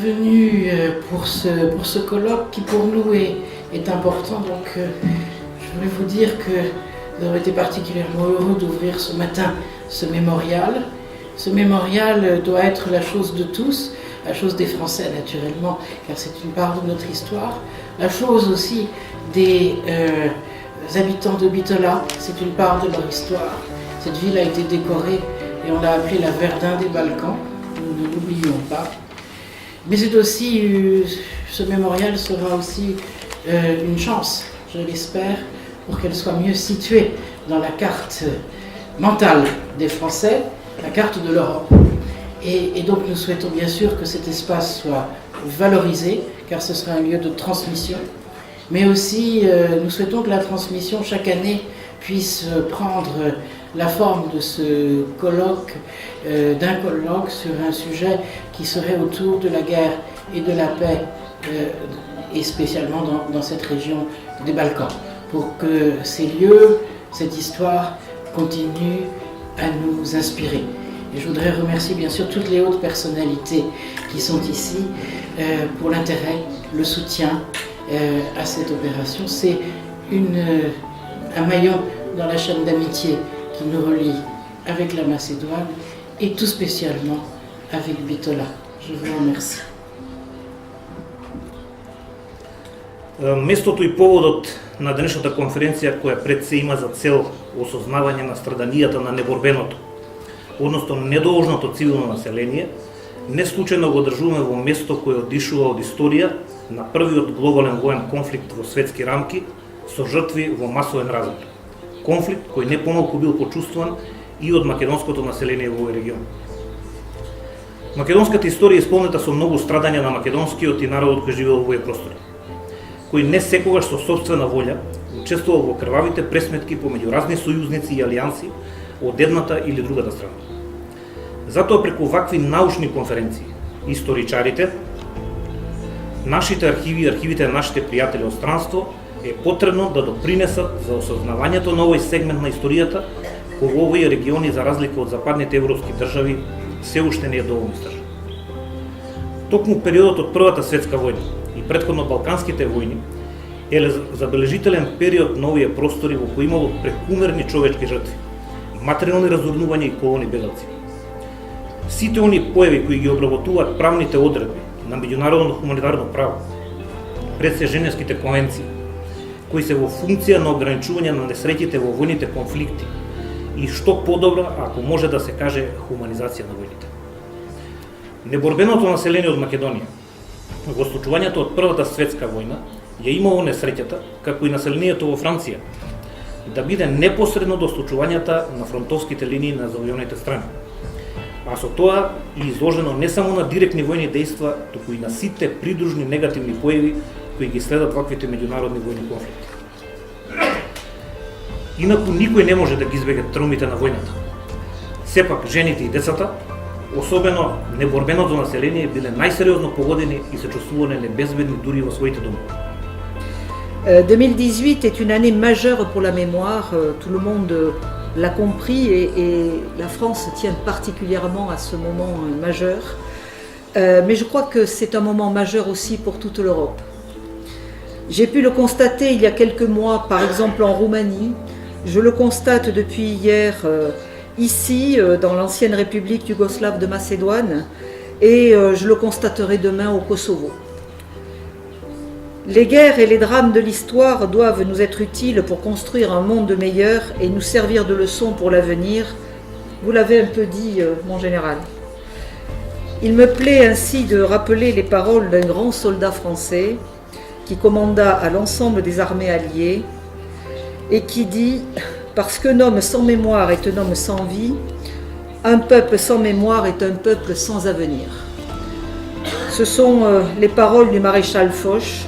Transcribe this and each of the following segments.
venus pour ce colloque qui pour nous est important. Donc je voulais vous dire que nous avons été particulièrement heureux d'ouvrir ce matin ce mémorial. Ce mémorial doit être la chose de tous, la chose des Français naturellement, car c'est une part de notre histoire, la chose aussi des habitants de Bitola, c'est une part de leur histoire. Cette ville a été décorée et on l'a appelée la Verdun des Balkans, nous ne l'oublions pas. Mais c'est aussi, ce mémorial sera aussi une chance, je l'espère, pour qu'elle soit mieux située dans la carte mentale des Français, la carte de l'Europe. Et donc nous souhaitons bien sûr que cet espace soit valorisé, car ce sera un lieu de transmission. Mais aussi, nous souhaitons que la transmission, chaque année, puisse prendre la forme de ce colloque, d'un colloque sur un sujet qui serait autour de la guerre et de la paix, et spécialement dans cette région des Balkans, pour que ces lieux, cette histoire, continuent à nous inspirer. Et je voudrais remercier bien sûr toutes les hautes personnalités qui sont ici pour l'intérêt, le soutien à cette opération. C'est un maillon dans la chaîne d'amitié qui nous relie avec la Macédoine et tout spécialement avec Bitola. Je vous remercie. Местото и поводот на денешната конференција која пред се има за цел осознавање на страданијата на неборбеното, односно недолжното цивилно население, не случајно го држуваме во место кое одишува од историја на првиот глобален воен конфликт во светски рамки со жртви во масовен размер. Конфликт кој не помалку бил почувствуван и од македонското население во овој регион. Македонската историја е исполнета со многу страдања на македонскиот и народот кој живеел во овие простори, кој не секогаш со собствена волја учествувал во крвавите пресметки помеѓу разни сојузници и алијанси од едната или другата страна. Затоа преку вакви научни конференции, историчарите, нашите архиви и архивите на нашите пријатели од странство е потребно да допринесат за осознавањето на овој сегмент на историјата, кој во овие региони, за разлика од западните европски држави, се уште не е доволно истражен. Токму периодот од Првата светска војна и претходно Балканските војни е забележителен период на овие простори во кои имало прекумерни човечки жртви, материјални разорнувања и колони бегалци. Сите они појави кои ги обработуваат правните одредби на меѓународно хуманитарно право, пред се Женевските конвенции, кои се во функција на ограничување на несреќите во војните конфликти и што подобра, ако може да се каже, хуманизација на војните. Неборбеното население од Македонија во случувањето од Првата светска војна ја имало несреќата, како и населението во Франција, да биде непосредно до случувањата на фронтовските линии на завојуваните страни, а со тоа и изложено не само на директни војни дејства, туку и на сите придружни негативни појави кои ги следат ваквите меѓународни војни конфликти. Инаку никој не може да ги избега травмите на војната. Сепак жените и децата, особено неборбеното население, биле најсериозно погодени и се чувствувале небезбедни дури во своите домови. 2018 est une année majeure pour la mémoire, tout le monde l'a compris et la France tient particulièrement à ce moment majeur. Mais je crois que c'est un moment majeur aussi pour toute l'Europe. J'ai pu le constater il y a quelques mois, par exemple en Roumanie. Je le constate depuis hier ici, dans l'ancienne République yougoslave de Macédoine, et je le constaterai demain au Kosovo. Les guerres et les drames de l'histoire doivent nous être utiles pour construire un monde meilleur et nous servir de leçon pour l'avenir. Vous l'avez un peu dit, mon général. Il me plaît ainsi de rappeler les paroles d'un grand soldat français qui commanda à l'ensemble des armées alliées et qui dit « Parce qu'un homme sans mémoire est un homme sans vie, un peuple sans mémoire est un peuple sans avenir. » Ce sont les paroles du maréchal Foch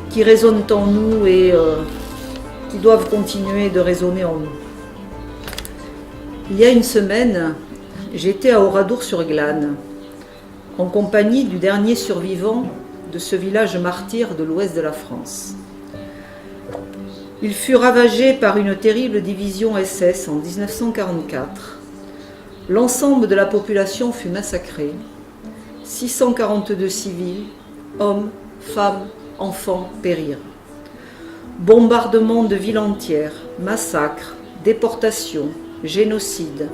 qui résonnent en nous et qui doivent continuer de résonner en nous. Il y a une semaine, j'étais à Oradour-sur-Glane, en compagnie du dernier survivant de ce village martyr de l'ouest de la France. Il fut ravagé par une terrible division SS en 1944. L'ensemble de la population fut massacrée. 642 civils, hommes, femmes, enfants périrent. Bombardements de villes entières, massacres, déportations, génocides.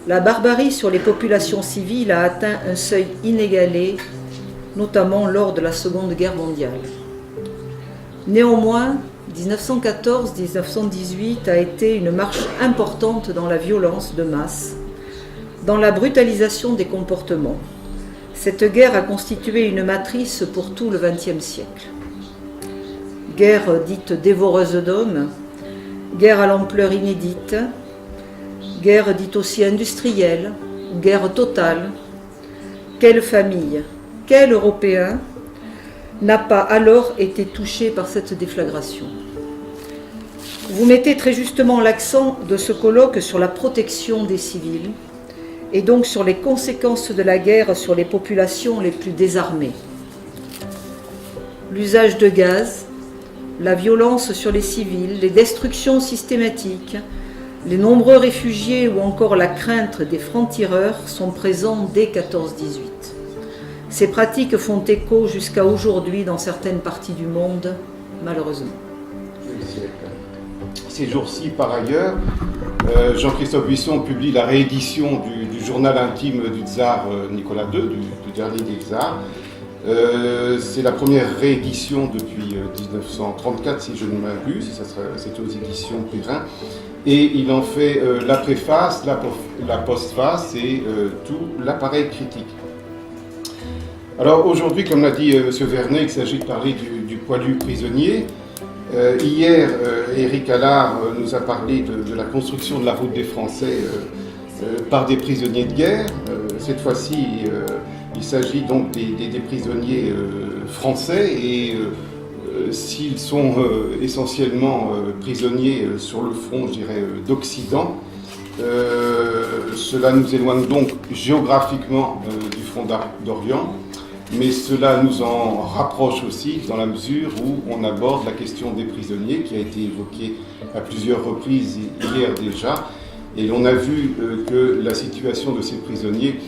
La barbarie sur les populations civiles a atteint un seuil inégalé, notamment lors de la Seconde Guerre mondiale. Néanmoins, 1914-1918 a été une marche importante dans la violence de masse, dans la brutalisation des comportements. Cette guerre a constitué une matrice pour tout le XXe siècle. Guerre dite dévoreuse d'hommes, guerre à l'ampleur inédite, guerre dite aussi industrielle, guerre totale. Quelle famille, quel Européen n'a pas alors été touché par cette déflagration? Vous mettez très justement l'accent de ce colloque sur la protection des civils et donc sur les conséquences de la guerre sur les populations les plus désarmées. L'usage de gaz, la violence sur les civils, les destructions systématiques, les nombreux réfugiés ou encore la crainte des francs-tireurs sont présents dès 14-18. Ces pratiques font écho jusqu'à aujourd'hui dans certaines parties du monde, malheureusement. Ces jours-ci, par ailleurs, Jean-Christophe Buisson publie la réédition du journal intime du tsar Nicolas II, du dernier des tsars. C'est la première réédition depuis 1934, si je ne m'abuse, c'était aux éditions Perrin. Et il en fait la préface, la postface et tout l'appareil critique. Alors aujourd'hui, comme l'a dit M. Vernet, il s'agit de parler du poilu prisonnier. Hier, Éric Allard nous a parlé de la construction de la route des Français par des prisonniers de guerre. Cette fois-ci, il s'agit donc des prisonniers français et s'ils sont essentiellement prisonniers sur le front, je dirais, d'Occident, cela nous éloigne donc géographiquement du front d'Orient. Mais cela nous en rapproche aussi dans la mesure où on aborde la question des prisonniers qui a été évoquée à plusieurs reprises hier déjà. Et l'on a vu que la situation de ces prisonniers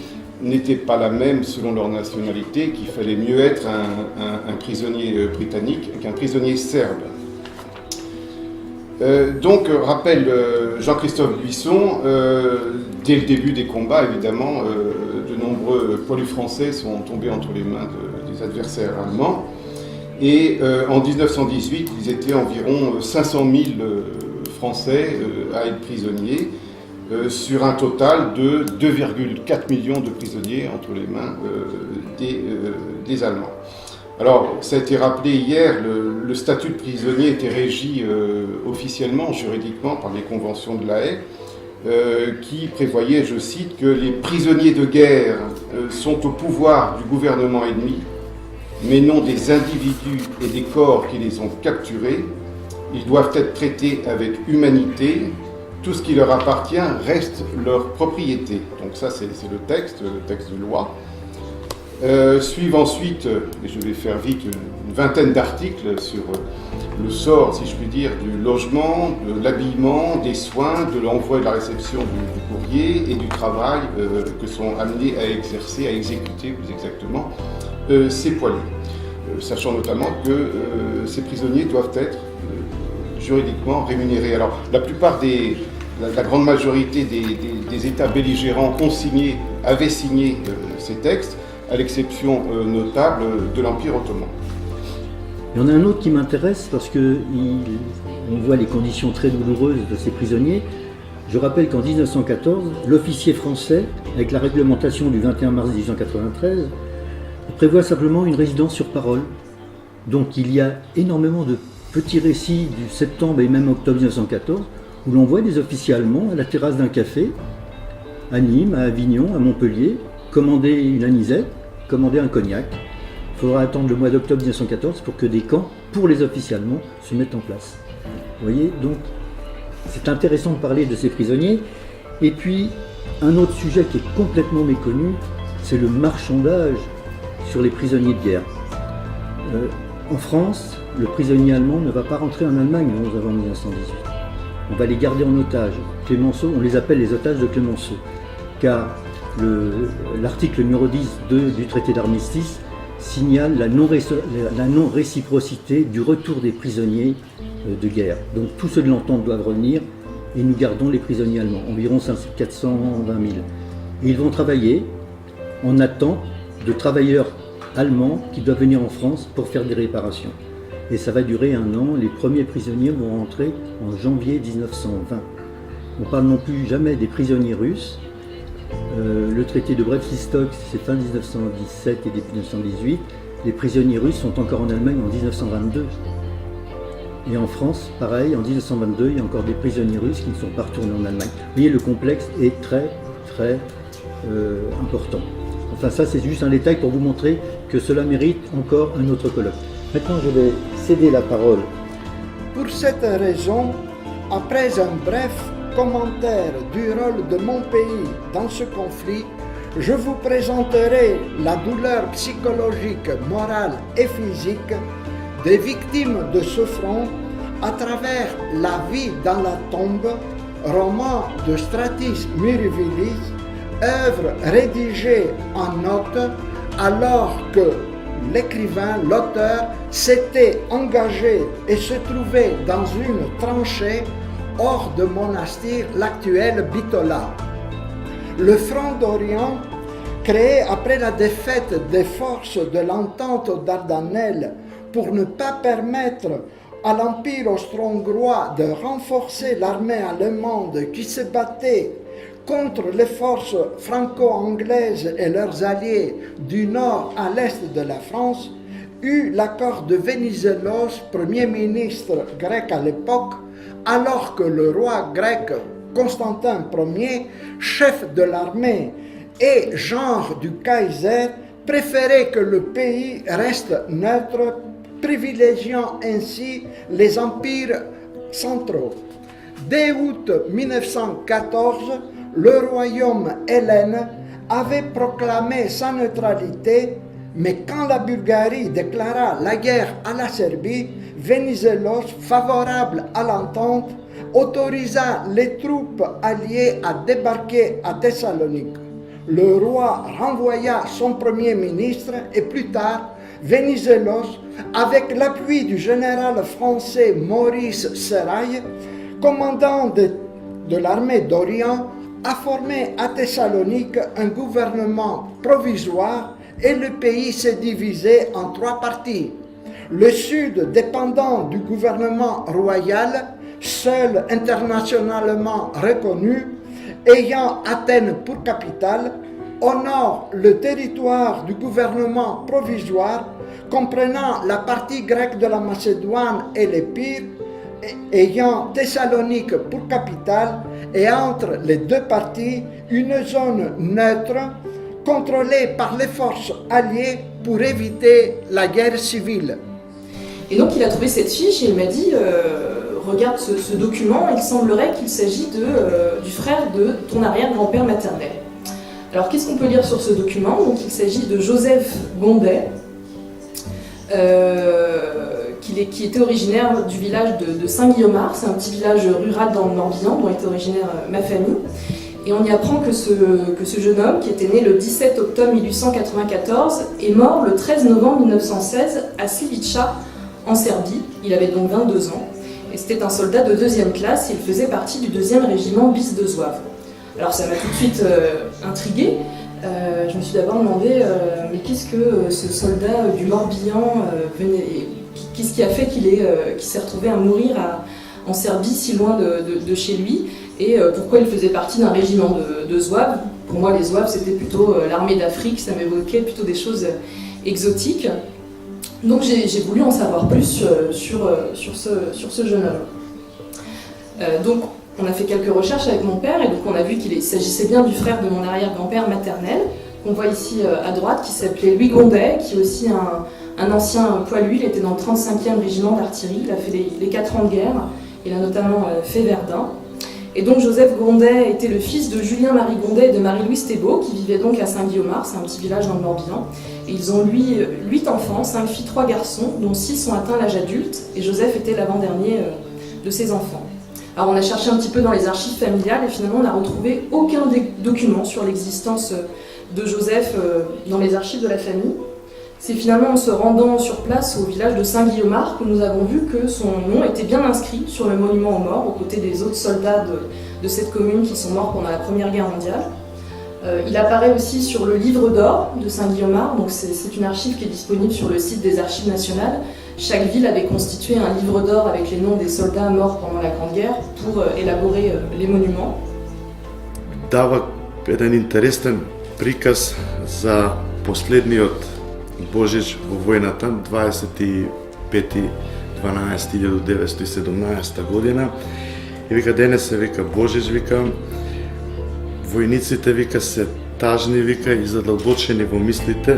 n'était pas la même selon leur nationalité, qu'il fallait mieux être un prisonnier britannique qu'un prisonnier serbe. Donc, rappelle Jean-Christophe Buisson, dès le début des combats, évidemment, de nombreux poilus français sont tombés entre les mains des adversaires allemands. Et en 1918, ils étaient environ 500 000 Français à être prisonniers, sur un total de 2,4 millions de prisonniers entre les mains des Allemands. Alors, ça a été rappelé hier, le statut de prisonnier était régi officiellement, juridiquement, par les conventions de La Haye, qui prévoyait, je cite, que les prisonniers de guerre sont au pouvoir du gouvernement ennemi, mais non des individus et des corps qui les ont capturés. Ils doivent être traités avec humanité. Tout ce qui leur appartient reste leur propriété. Donc ça, c'est le texte de loi. Suivent ensuite, et je vais faire vite, une vingtaine d'articles sur le sort, si je puis dire, du logement, de l'habillement, des soins, de l'envoi et de la réception du courrier et du travail que sont amenés à exercer, à exécuter plus exactement, ces poilus. Sachant notamment que ces prisonniers doivent être juridiquement rémunérés. Alors, la grande majorité des États belligérants avaient signé ces textes, à l'exception notable de l'Empire ottoman. Il y en a un autre qui m'intéresse parce qu'on voit les conditions très douloureuses de ces prisonniers. Je rappelle qu'en 1914, l'officier français, avec la réglementation du 21 mars 1893, prévoit simplement une résidence sur parole. Donc il y a énormément de petits récits du septembre et même octobre 1914 où l'on voit des officiers allemands à la terrasse d'un café, à Nîmes, à Avignon, à Montpellier, commander une anisette, commander un cognac. Il faudra attendre le mois d'octobre 1914 pour que des camps pour les officiers allemands se mettent en place. Vous voyez, donc c'est intéressant de parler de ces prisonniers. Et puis, un autre sujet qui est complètement méconnu, c'est le marchandage sur les prisonniers de guerre. En France, le prisonnier allemand ne va pas rentrer en Allemagne le 11 avant 1918. On va les garder en otage. Clémenceau, on les appelle les otages de Clémenceau, car l'article numéro 10 du traité d'armistice signale la non-réciprocité du retour des prisonniers de guerre. Donc tous ceux de l'entente doivent revenir et nous gardons les prisonniers allemands, environ 420 000. Et ils vont travailler en attente de travailleurs allemands qui doivent venir en France pour faire des réparations. Et ça va durer 1 an. Les premiers prisonniers vont rentrer en janvier 1920. On ne parle non plus jamais des prisonniers russes. Le traité de Brest-Litovsk, c'est fin 1917 et début 1918. Les prisonniers russes sont encore en Allemagne en 1922. Et en France, pareil, en 1922, il y a encore des prisonniers russes qui ne sont pas retournés en Allemagne. Vous voyez, le complexe est très, très important. Enfin, ça, c'est juste un détail pour vous montrer que cela mérite encore un autre colloque. Maintenant, je vais céder la parole. Pour cette raison, après un bref commentaire du rôle de mon pays dans ce conflit, je vous présenterai la douleur psychologique, morale et physique des victimes de ce front à travers La vie dans la tombe, roman de Stratis Mirivilis, œuvre rédigée en notes alors que l'écrivain, l'auteur, s'était engagé et se trouvait dans une tranchée hors de Monastir, l'actuel Bitola. Le Front d'Orient, créé après la défaite des forces de l'entente Dardanelles pour ne pas permettre à l'Empire austro-hongrois de renforcer l'armée allemande qui se battait contre les forces franco-anglaises et leurs alliés du nord à l'est de la France, eut l'accord de Venizelos, Premier ministre grec à l'époque, alors que le roi grec Constantin Ier, chef de l'armée et genre du Kaiser, préférait que le pays reste neutre, privilégiant ainsi les empires centraux. Dès août 1914, le royaume hellène avait proclamé sa neutralité, mais quand la Bulgarie déclara la guerre à la Serbie, Venizelos, favorable à l'entente, autorisa les troupes alliées à débarquer à Thessalonique. Le roi renvoya son premier ministre et plus tard, Venizelos, avec l'appui du général français Maurice Serail, commandant de l'armée d'Orient, a formé à Thessalonique un gouvernement provisoire et le pays s'est divisé en 3 parties. Le sud dépendant du gouvernement royal, seul internationalement reconnu, ayant Athènes pour capitale. Au nord, le territoire du gouvernement provisoire, comprenant la partie grecque de la Macédoine et l'Épire, ayant Thessalonique pour capitale, et entre les 2 parties, une zone neutre contrôlée par les forces alliées pour éviter la guerre civile. Et donc il a trouvé cette fiche et il m'a dit regarde ce document, il semblerait qu'il s'agit du frère de ton arrière-grand-père maternel. Alors qu'est-ce qu'on peut lire sur ce document? Donc il s'agit de Joseph Gondet, qui était originaire du village de Saint-Guillaumard. C'est un petit village rural dans le Morbihan dont était originaire ma famille. Et on y apprend que ce jeune homme, qui était né le 17 octobre 1894, est mort le 13 novembre 1916 à Slivica, en Serbie. Il avait donc 22 ans. Et c'était un soldat de 2e classe et il faisait partie du 2e régiment bis de Zouave. Alors ça m'a tout de suite intriguée. Je me suis d'abord demandé, mais qu'est-ce que ce soldat du Morbihan qu'est-ce qui a fait qu'il s'est retrouvé à mourir en Serbie, si loin de chez lui, et pourquoi il faisait partie d'un régiment de Zouaves. Pour moi, les Zouaves, c'était plutôt l'armée d'Afrique, ça m'évoquait plutôt des choses exotiques. Donc j'ai voulu en savoir plus sur ce jeune homme. Donc on a fait quelques recherches avec mon père, et donc on a vu qu'il s'agissait bien du frère de mon arrière-grand-père maternel, qu'on voit ici à droite, qui s'appelait Louis Gondet, qui est aussi un ancien poilu. Il était dans le 35e régiment d'artillerie, il a fait les 4 ans de guerre, il a notamment fait Verdun. Et donc Joseph Gondet était le fils de Julien-Marie Gondet et de Marie-Louise Thébault, qui vivaient donc à Saint-Guillaumard, c'est un petit village dans le Morbihan. Et ils ont 8 enfants, 5 filles, 3 garçons, dont 6 ont atteint l'âge adulte, et Joseph était l'avant-dernier de ses enfants. Alors on a cherché un petit peu dans les archives familiales et finalement on n'a retrouvé aucun document sur l'existence de Joseph dans les archives de la famille. C'est finalement en se rendant sur place au village de Saint-Guillaumard que nous avons vu que son nom était bien inscrit sur le monument aux morts, aux côtés des autres soldats de cette commune qui sont morts pendant la Première Guerre mondiale. Il apparaît aussi sur le livre d'or de Saint-Guillaumard, donc c'est une archive qui est disponible sur le site des Archives nationales. Chaque ville avait constitué un livre d'or avec les noms des soldats morts pendant la Grande Guerre pour élaborer les monuments. Дава еден интересен приказ за последниот Божич во војната 25.12.1917 година. И вика денес се вика Божич, вика војниците вика се тажни вика и задълбочени во мислите,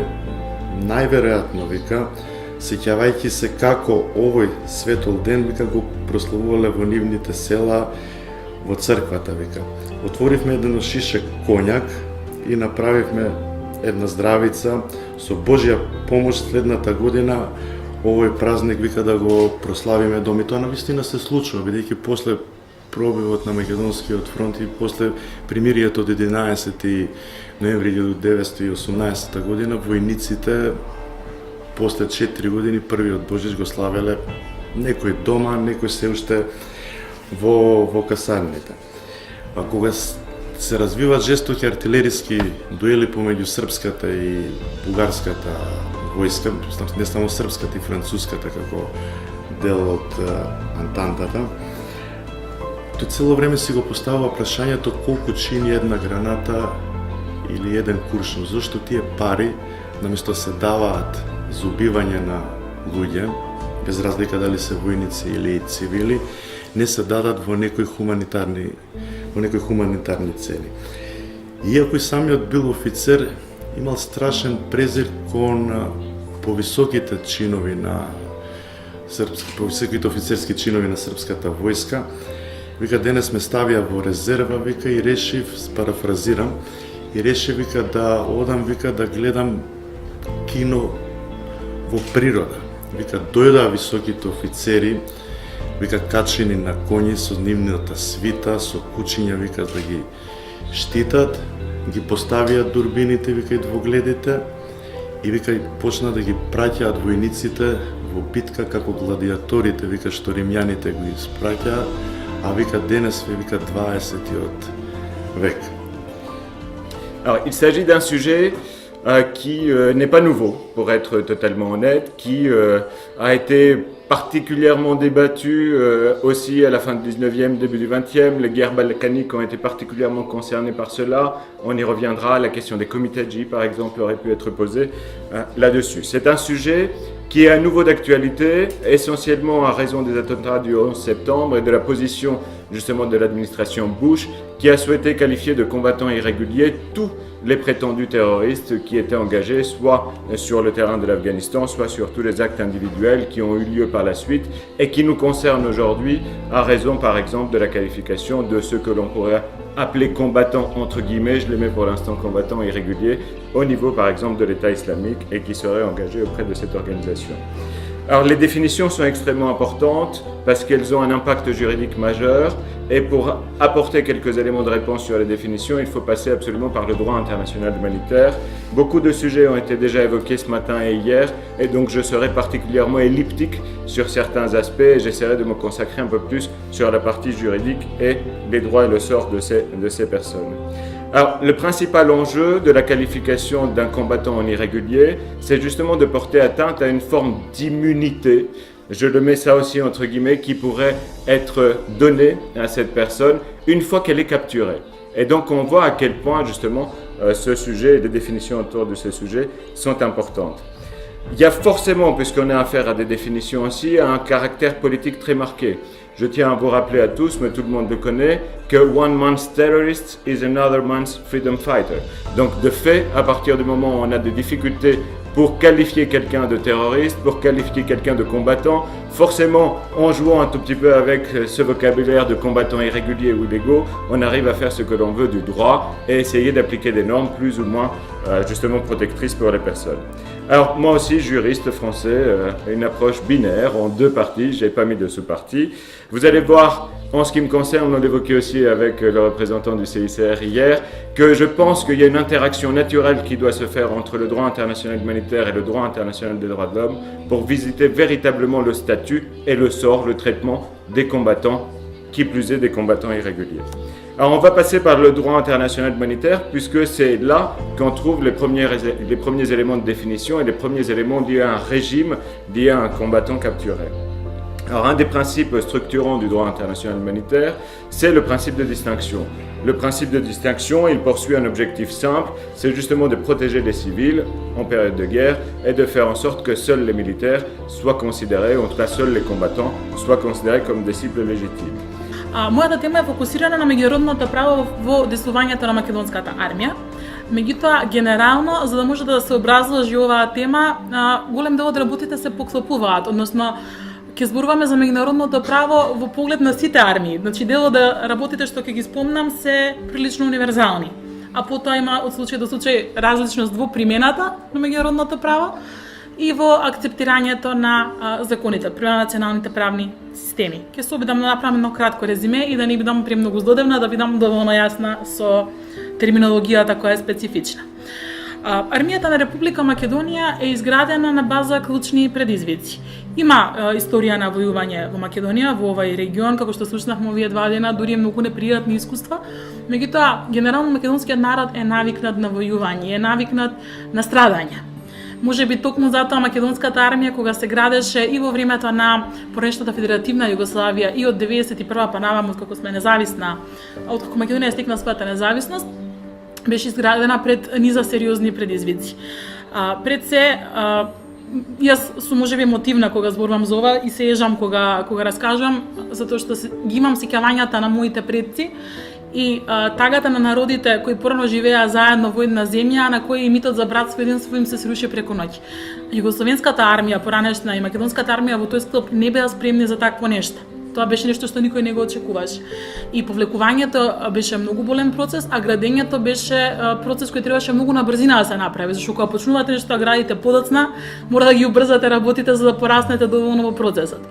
најверојатно вика сеќавајќи се како овој светол ден вика го прославувале во нивните села во црквата вика. Отворивме еден шишек коњак и направивме една здравица со Божја помош следната година овој празник вика да го прославиме дом. И тоа навистина се случува, бидејќи после пробивот на Македонскиот фронт и после примирието од 11 ноември 1918 година војниците после 4 години првиот Божич го славеле некој дома, некој се уште во касарните. А кога се развиваат жестоки артилериски дуели помеѓу српската и бугарската војска, не само српската и француската како дел од Антантата, тој цело време си го поставува прашањето колку чини една граната или еден куршум, зашто тие пари наместо се даваат за убивање на луѓе, без разлика дали се војници или цивили, не се дадат во некои хуманитарни цели. Иако и самиот бил офицер, имал страшен презир кон повисоките чинови на повисоките офицерски чинови на српската војска, вика денес ме ставија во резерва, вика и решив, парафразирам, и решив вика да одам, вика да гледам кино во природа. Вика дојдаа високите офицери, вика качени на коњи со нивната свита, со кучиња, вика да ги штитат, ги поставија дурбините, вика и двогледите, и вика и почна да ги праќаат војниците во битка како гладиаторите, вика што римјаните го испраќаат, а вика денес вика 20-тиот век. Alors, il s'agit d'un sujet qui n'est pas nouveau, pour être totalement honnête, qui a été particulièrement débattu aussi à la fin du 19e, début du 20e. Les guerres balkaniques ont été particulièrement concernées par cela. On y reviendra. La question des comitadji, par exemple, aurait pu être posée là-dessus. C'est un sujet qui est à nouveau d'actualité, essentiellement à raison des attentats du 11 septembre et de la position justement de l'administration Bush, qui a souhaité qualifier de combattants irréguliers tous les prétendus terroristes qui étaient engagés soit sur le terrain de l'Afghanistan, soit sur tous les actes individuels qui ont eu lieu par la suite et qui nous concernent aujourd'hui à raison par exemple de la qualification de ceux que l'on pourrait appeler combattants entre guillemets, je les mets pour l'instant combattants irréguliers, au niveau par exemple de l'État islamique et qui seraient engagés auprès de cette organisation. Alors les définitions sont extrêmement importantes parce qu'elles ont un impact juridique majeur et pour apporter quelques éléments de réponse sur les définitions, il faut passer absolument par le droit international humanitaire. Beaucoup de sujets ont été déjà évoqués ce matin et hier et donc je serai particulièrement elliptique sur certains aspects et j'essaierai de me consacrer un peu plus sur la partie juridique et les droits et le sort de ces personnes. Alors, le principal enjeu de la qualification d'un combattant en irrégulier, c'est justement de porter atteinte à une forme d'immunité, je le mets ça aussi entre guillemets, qui pourrait être donnée à cette personne une fois qu'elle est capturée. Et donc on voit à quel point justement ce sujet et les définitions autour de ce sujet sont importantes. Il y a forcément, puisqu'on a affaire à des définitions aussi, un caractère politique très marqué. Je tiens à vous rappeler à tous, mais tout le monde le connaît, que one man's terrorist is another man's freedom fighter. Donc de fait, à partir du moment où on a des difficultés pour qualifier quelqu'un de terroriste, pour qualifier quelqu'un de combattant, forcément, en jouant un tout petit peu avec ce vocabulaire de combattants irréguliers ou illégaux, on arrive à faire ce que l'on veut du droit et essayer d'appliquer des normes plus ou moins justement protectrices pour les personnes. Alors moi aussi, juriste français, une approche binaire en deux parties, je n'ai pas mis de sous-parties. Vous allez voir En ce qui me concerne, on l'évoquait aussi avec le représentant du CICR hier, que je pense qu'il y a une interaction naturelle qui doit se faire entre le droit international humanitaire et le droit international des droits de l'homme pour visiter véritablement le statut et le sort, le traitement des combattants, qui plus est des combattants irréguliers. Alors on va passer par le droit international humanitaire puisque c'est là qu'on trouve les premiers éléments de définition et les premiers éléments liés à un régime, liés à un combattant capturé. Alors un des principes structurants du droit international humanitaire, c'est le principe de distinction. Le principe de distinction, il poursuit un objectif simple, c'est justement de protéger les civils en période de guerre et de faire en sorte que seuls les militaires soient considérés, en tout cas seuls les combattants, soient considérés comme des cibles légitimes. Мојата тема е фокусирана на меѓународното право во действувањето на македонската армија. Меѓутоа, генерално, за да може да се образложи оваа тема, голем дел од работите се поклопуваат, односно ќе зборуваме за меѓународното право во поглед на сите армии. Значи, дел од работите што ќе ги спомнам се прилично универзални. А потоа има од случај до случај различност во примената на меѓународното право и во акцептирањето на законите, на националните правни системи. Ќе се обидам да направам едно кратко резиме и да не бидам премногу злодевна, да бидам доволно јасна со терминологијата која е специфична. Армијата на Република Македонија е изградена на база клучни предизвици. Има историја на војување во Македонија, во овај регион, како што слушнавме овие 2 дена, дури е многу непријатни искуства. Меѓутоа, генерално македонскиот народ е навикнат на војување, е навикнат на страдање. Може би токму затоа македонската армија, кога се градеше и во времето на поранешната федеративна Југославија и од 91 па наваму, откако сме независна, откако Македонија стекна својата независност, беше изградена пред низа сериозни предизвици. Пред се, јас сум можеби емотивна кога зборувам за ова и се ежам кога раскажам, затоа што ги имам сеќавањата на моите предци и тагата на народите кои порано живеа заедно во една земја, на кои митот за братство и единство им се сруши преку ноќ. Југословенската армија, поранешна и македонската армија во тој склоп не беа спремни за такво нешто. Тоа беше нешто што никој не го очекуваше. И повлекувањето беше многу болен процес, а градењето беше процес кој требаше многу на брзина да се направи, зашто кога почнувате нешто да градите подоцна, мора да ги убрзате работите за да пораснете доволно во процесот.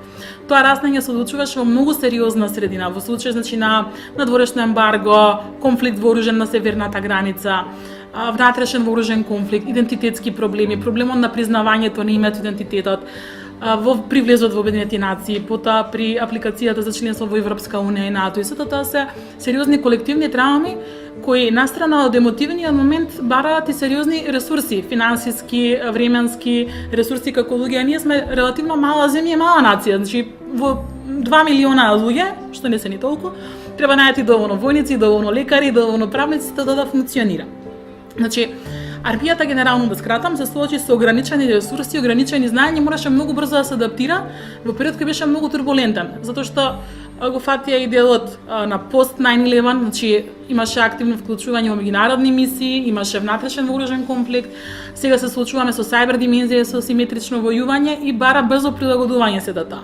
Тоа раснење се случуваше во многу сериозна средина, во случај значи на надворешно ембарго, конфликт вооружен на северната граница, внатрешен вооружен конфликт, идентитетски проблеми, проблемот на признавањето на името идентитетот, при влезот во Обединети нации, потоа при апликацијата за членство во Европска унија и НАТО. И сето тоа се сериозни колективни травми кои настрана од емотивниот момент бараат и сериозни ресурси, финансиски, временски ресурси како луѓе. Ние сме релативно мала земја и мала нација, значи во 2 милиона луѓе, што не се ни толку, треба најати доволно војници, доволно лекари, доволно правници да функционира. Значи, армијата, генерално да скратам, се соочи со ограничени ресурси, ограничени знаења, мораше многу брзо да се адаптира во период кој беше многу турбулентен, затоа што го фатија и делот на пост 9/11, значи имаше активно вклучување во меѓународни мисии, имаше внатрешен вооружен конфликт, сега се случуваме со сајбер димензија, со симетрично војување и бара брзо прилагодување сето тоа.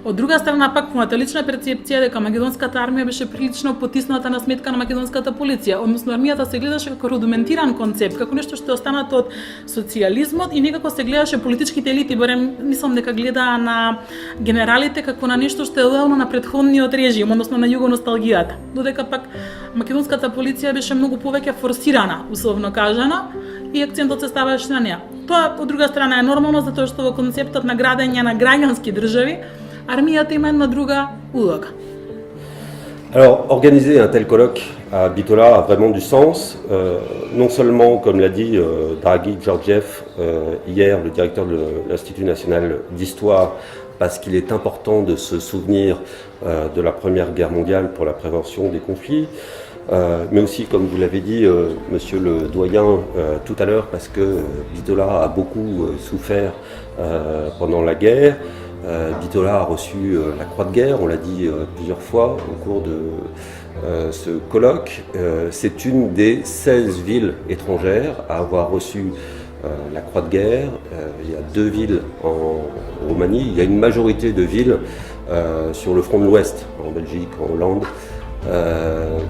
Од друга страна пак, мојата лична перцепција дека македонската армија беше прилично потисната на сметка на македонската полиција, односно армијата се гледаше како рудиментиран концепт, како нешто што е останато од социјализмот и некако се гледаше политичките елити, барем мислам дека гледа на генералите како на нешто што е лојално на претходниот режим, односно на југоносталгијата. Додека пак македонската полиција беше многу повеќе форсирана, условно кажано, и акцентот се ставаше на неа. Тоа од друга страна е нормално затоа што во концептот на градење на граѓански држави армијата има една друга улога. Alors, organiser un tel colloque à Bitola a vraiment du sens, non seulement, comme l'a dit Draghi Georgiev hier, le directeur de l'Institut national d'histoire, parce qu'il est important de se souvenir de la Première Guerre mondiale pour la prévention des conflits, mais aussi, comme vous l'avez dit, monsieur le doyen, tout à l'heure, parce que Bitola a beaucoup souffert pendant la guerre. Bitola a reçu la Croix de guerre, on l'a dit plusieurs fois au cours de ce colloque. C'est une des 16 villes étrangères à avoir reçu la Croix de guerre. Il y a 2 villes en Roumanie, il y a une majorité de villes sur le front de l'Ouest, en Belgique, en Hollande,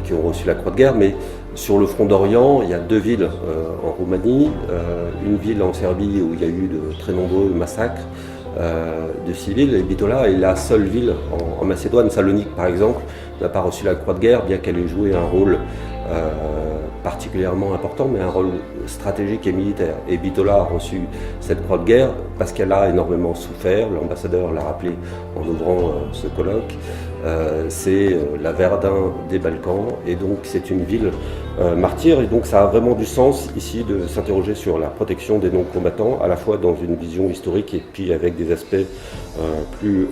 qui ont reçu la Croix de guerre, mais sur le front d'Orient, il y a 2 villes en Roumanie, une ville en Serbie où il y a eu de très nombreux massacres de civils, et Bitola est la seule ville en Macédoine, Salonique par exemple, n'a pas reçu la Croix de guerre, bien qu'elle ait joué un rôle particulièrement important, mais un rôle stratégique et militaire. Et Bitola a reçu cette Croix de guerre parce qu'elle a énormément souffert, l'ambassadeur l'a rappelé en ouvrant ce colloque. C'est la Verdun des Balkans, et donc c'est une ville martyre, et donc ça a vraiment du sens ici de s'interroger sur la protection des non-combattants, à la fois dans une vision historique et puis avec des aspects plus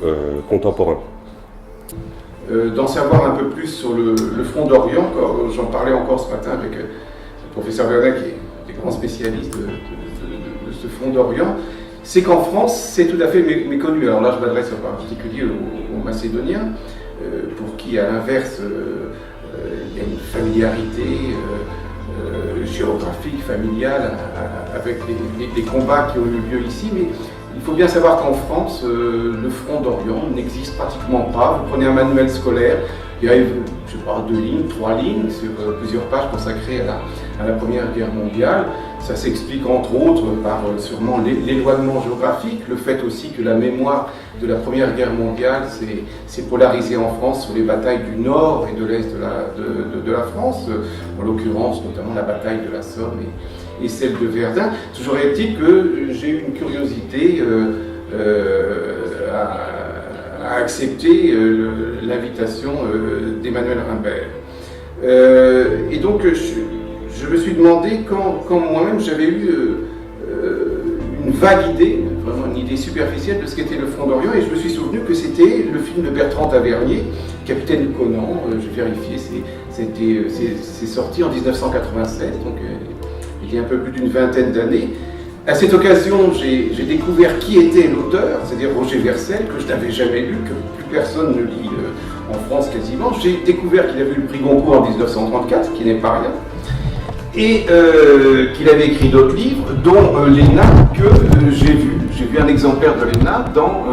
contemporains. D'en savoir un peu plus sur le front d'Orient, j'en parlais encore ce matin avec le professeur Vernet, qui est grand spécialiste de ce front d'Orient, c'est qu'en France, c'est tout à fait méconnu. Alors là, je m'adresse en particulier aux Macédoniens, pour qui, à l'inverse, il y a une familiarité géographique, familiale, avec les combats qui ont eu lieu ici, mais il faut bien savoir qu'en France, le front d'Orient n'existe pratiquement pas. Vous prenez un manuel scolaire, il y a, je sais pas, 2 lignes, 3 lignes, sur plusieurs pages consacrées à la Première Guerre mondiale. Ça s'explique entre autres par sûrement l'éloignement géographique, le fait aussi que la mémoire de la Première Guerre mondiale s'est polarisée en France sur les batailles du Nord et de l'Est de la France, en l'occurrence notamment la bataille de la Somme et celle de Verdun. Toujours est-il que j'ai eu une curiosité à accepter l'invitation d'Emmanuel Rimbert. Et donc je me suis demandé quand moi-même j'avais eu une vague idée, vraiment une idée superficielle de ce qu'était le Front d'Orient, et je me suis souvenu que c'était le film de Bertrand Tavernier, Capitaine Conan. J'ai vérifié, c'est sorti en 1987, donc il y a un peu plus d'une vingtaine d'années. À cette occasion, j'ai découvert qui était l'auteur, c'est-à-dire Roger Vercel, que je n'avais jamais lu, que plus personne ne lit en France quasiment. J'ai découvert qu'il avait eu le prix Goncourt en 1934, ce qui n'est pas rien, et qu'il avait écrit d'autres livres, dont l'ENA, que j'ai vu. J'ai vu un exemplaire de l'ENA dans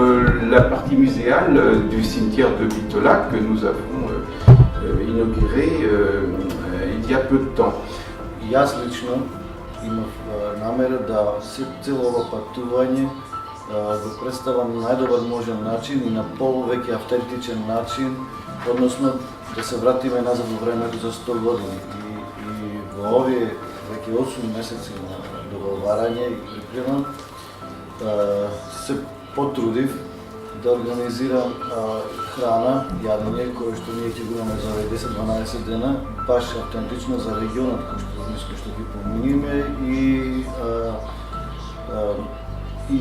la partie muséale du cimetière de Bitola, que nous avons inauguré il y a peu de temps. И аз лично имав намера да цело ова патување го представам на најдобар можен начин и на повеќе автентичен начин, односно да се вратиме назад во времето за 100 години. И во овие веќе 8 месеци на договарање и припрема се потрудив да организирам храна, јадење, кое што ние ќе го имаме за 10-12 дена, баш автентично за регионот кој што ги поминиме, и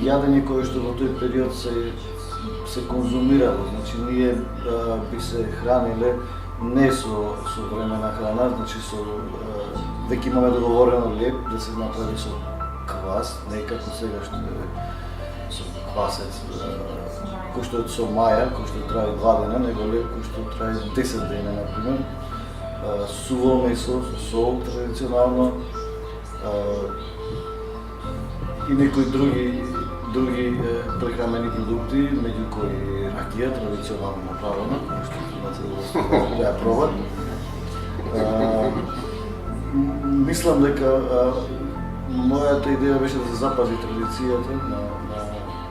јадење кое што во тој период се конзумирало. Значи ние би се храниле не со времена храна, значи веќе имаме договорено леп да се направи со квас, не како сега што со квасец, кој што е со маја, кој што трае 2 дена, него леп кој што трае 10 дена, например. Суво месо, сол традиционално, и некои други прехрамени продукти, меѓу кои ракија, традиционално направена, што имате да ја пробат. Мислам дека мојата идеја беше да се запази традицијата на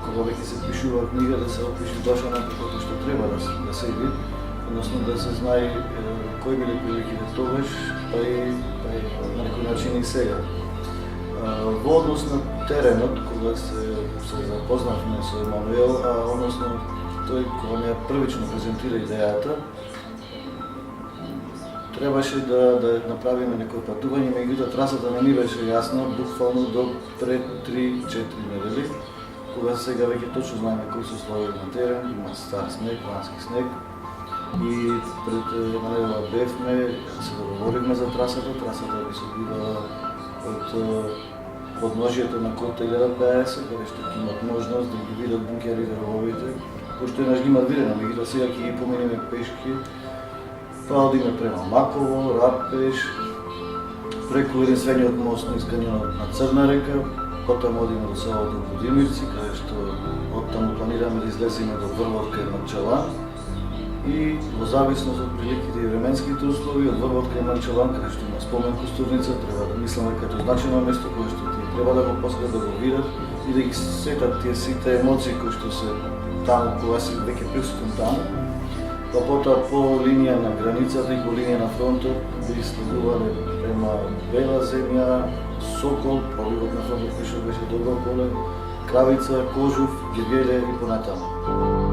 кога веќе се пишува книга, да се опише баш онакво што треба да се види, односно да се знае кои биле приликите тогаш, па и на некој начин и сега. Во однос на теренот, кога се запознавме со Емануел, односно тој кога ми ја првично презентира идејата, требаше да направиме некој патување, меѓутоа трасата не ни беше јасна, буквално до пред 3-4 недели, кога сега веќе точно знаеме кои се условија на терен, има стар снег, плански снег, и пред една недела бевме, се договоривме за трасата би се била од подножието на Кота 1050, каде што ќе имат можност да ги видат бункерите, рововите, кои што еднаш ги имат видено, меѓутоа сега ќе ги поминеме пешки, па одиме према Маково, Рапеш, преку еден свењот мост низ канјонот на Црна река, потоа одиме до селото Будимирци, каде што оттаму планираме да излеземе до Врвотка и Марчалан, и во зависност од приликите и временските услови, од Врвотка и Марчалан, каде што има спомен кустурница, треба да мислиме като значено место кое што ти треба да го посетат, да го видат и да ги сетат тие сите емоции кои што се таму, кога се веќе присутен таму. па потоа по линија на границата и по линија на фронтот би следувале према Бела земја, Сокол, пробивот на фронтот кој што беше Добро поле, Кравица, Кожув, Гергеле и понатаму.